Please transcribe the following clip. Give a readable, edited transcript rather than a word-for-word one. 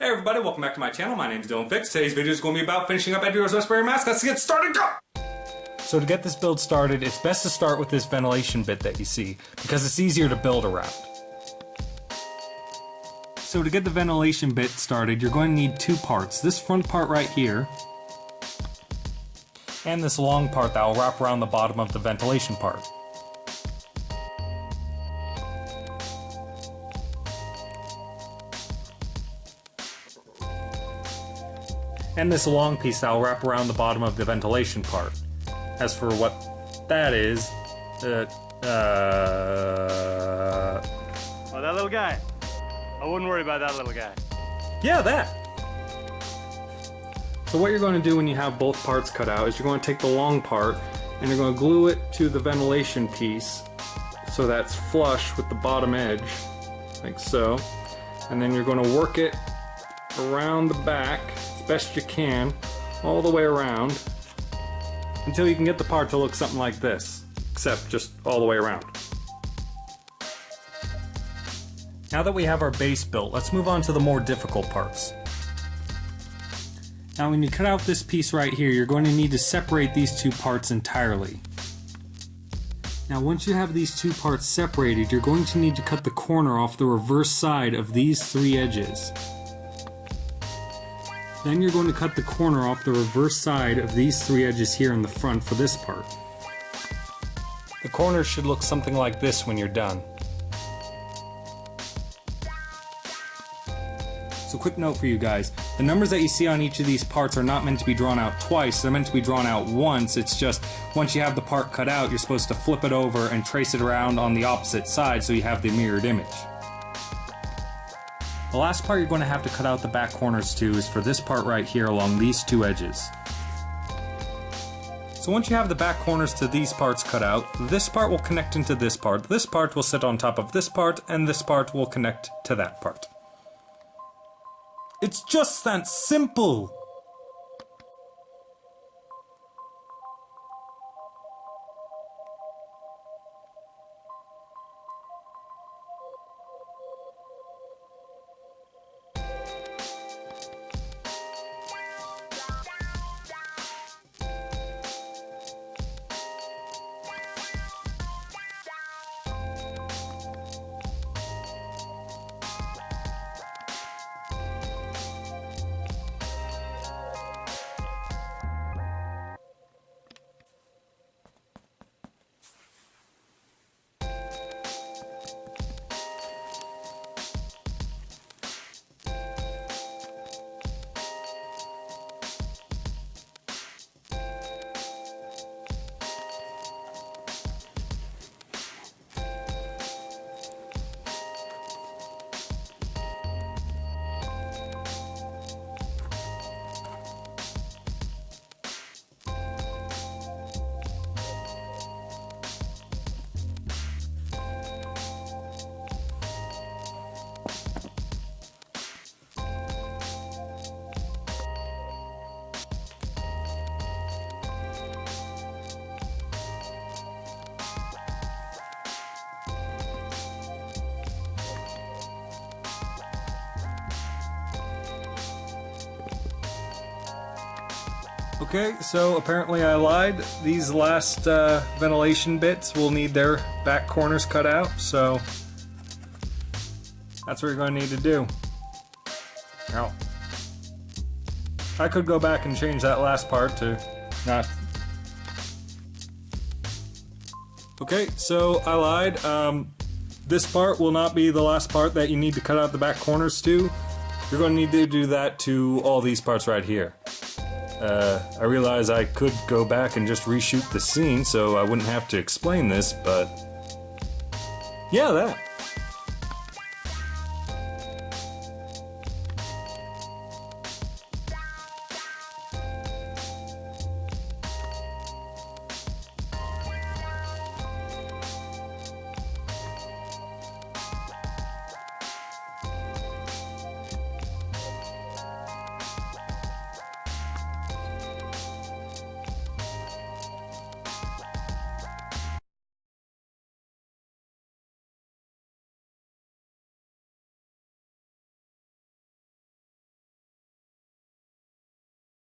Hey everybody, welcome back to my channel. My name is Dylan Fix. Today's video is going to be about finishing up Edrio's respirator mask. Let's get started, go! So to get this build started, it's best to start with this ventilation bit that you see, because it's easier to build around. So to get the ventilation bit started, you're going to need two parts. This front part right here, and this long part that will wrap around the bottom of the ventilation part. And this long piece that will wrap around the bottom of the ventilation part. As for what that is, oh, that little guy. I wouldn't worry about that little guy. Yeah, that. So what you're going to do when you have both parts cut out is you're going to take the long part and you're going to glue it to the ventilation piece so that's flush with the bottom edge, like so. And then you're going to work it around the back as best you can, all the way around, until you can get the part to look something like this, except just all the way around. Now that we have our base built, let's move on to the more difficult parts. Now when you cut out this piece right here, you're going to need to separate these two parts entirely. Now once you have these two parts separated, you're going to need to cut the corner off the reverse side of these three edges. Then you're going to cut the corner off the reverse side of these three edges here in the front for this part. The corners should look something like this when you're done. So quick note for you guys, the numbers that you see on each of these parts are not meant to be drawn out twice, they're meant to be drawn out once. It's just, once you have the part cut out, you're supposed to flip it over and trace it around on the opposite side so you have the mirrored image. The last part you're going to have to cut out the back corners to is for this part right here along these two edges. So once you have the back corners to these parts cut out, this part will connect into this part will sit on top of this part, and this part will connect to that part. It's just that simple! Okay, so apparently I lied. These last ventilation bits will need their back corners cut out, so that's what you're going to need to do. Now, I could go back and change that last part to not... Okay, so I lied. This part will not be the last part that you need to cut out the back corners to. You're going to need to do that to all these parts right here. I realize I could go back and just reshoot the scene so I wouldn't have to explain this, but yeah, that.